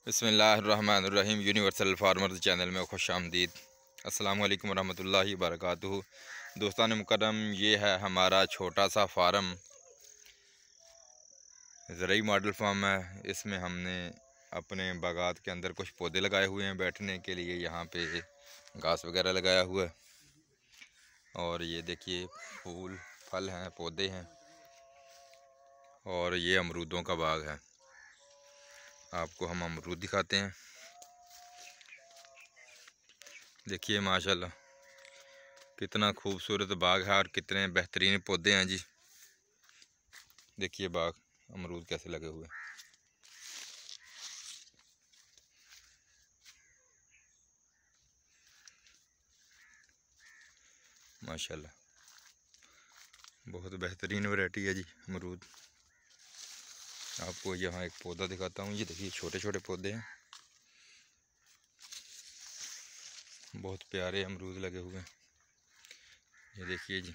बिस्मिल्लाहिर्रहमानिर्रहीम। Universal farmer channel में खुश आमदीद। अस्सलाम वालेकुम रहमतुल्लाहि वबरकातुहू। दोस्तान मुकर्रम, ये है हमारा छोटा सा फार्म, ज़रई मॉडल फार्म है। इसमें हमने अपने बागात के अंदर कुछ पौधे लगाए हुए हैं बैठने के लिए। यहाँ पे घास वगैरह लगाया हुआ है और ये देखिए फूल फल हैं, पौधे हैं और ये अमरूदों का बाग है। आपको हम अमरूद दिखाते हैं। देखिए माशाल्लाह कितना खूबसूरत बाग है और कितने बेहतरीन पौधे हैं जी। देखिए बाग अमरूद कैसे लगे हुए हैं। माशाल्लाह बहुत बेहतरीन वैरायटी है जी अमरूद। आपको यहाँ एक पौधा दिखाता हूँ। ये देखिए छोटे छोटे पौधे हैं, बहुत प्यारे अमरूद लगे हुए हैं। ये देखिए जी।